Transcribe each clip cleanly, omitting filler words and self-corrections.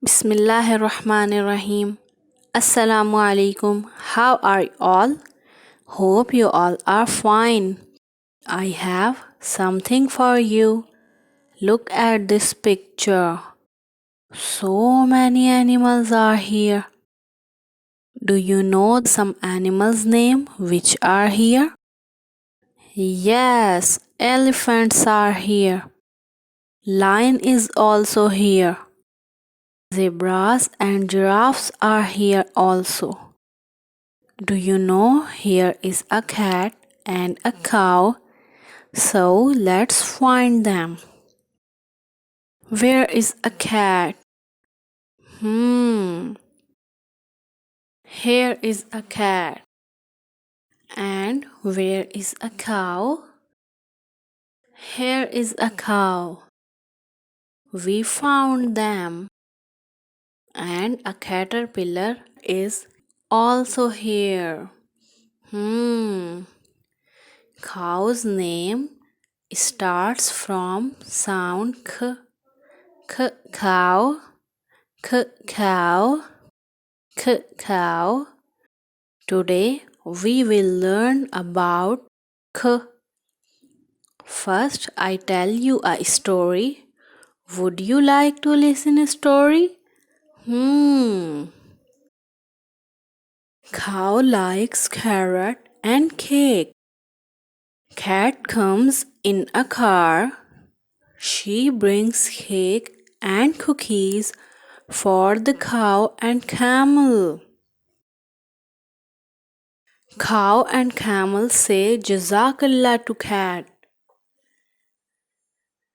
Bismillahirrahmanirrahim. Assalamu alaikum. How are you all? Hope you all are fine. I have something for you. Look at this picture. So many animals are here. Do you know some animals' name which are here? Yes, elephants are here. Lion is also here. Zebras and giraffes are here also. Do you know here is a cat and a cow? So let's find them. Where is a cat? Hmm. Here is a cat. And where is a cow? Here is a cow. We found them. And a caterpillar is also here. Hmm. Cow's name starts from sound k. Cow, cow, cow. Today we will learn about k. First, I tell you a story. Would you like to listen a story? Cow likes carrot and cake. Cat comes in a car. She brings cake and cookies for the cow and camel. Cow and camel say Jazakallah to cat.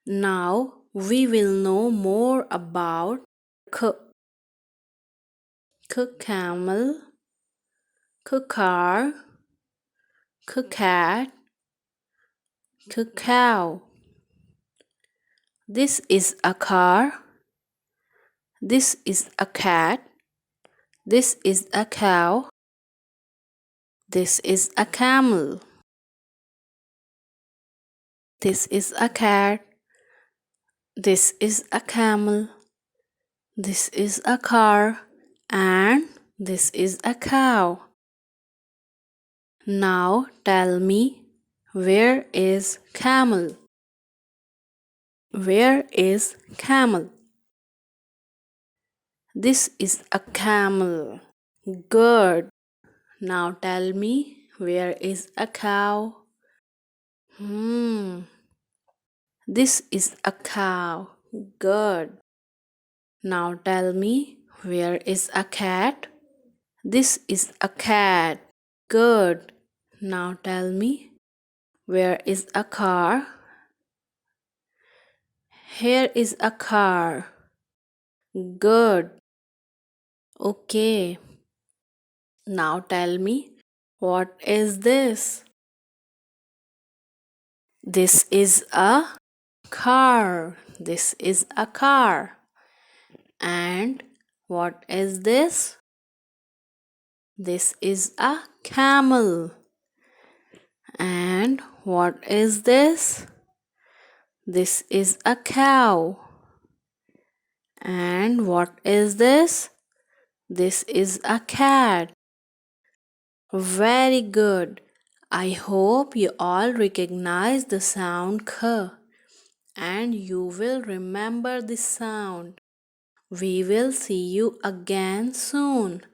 Now we will know more about k, camel, car, cat, cow. This is a car. This is a cat. This is a cow. This is a camel. This is a cat. This is a camel. This is a car. And this is a cow. Now tell me, where is camel? Where is camel? This is a camel. Good. Now tell me, where is a cow? This is a cow. Good. Now tell me, where is a cat? This is a cat. Good. Now tell me, where is a car? Here is a car. Good. Okay. Now tell me, what is this? This is a car. This is a car. And what is this? This is a camel. And what is this? This is a cow. And what is this? This is a cat. Very good. I hope you all recognize the sound k and you will remember this sound. We will see you again soon.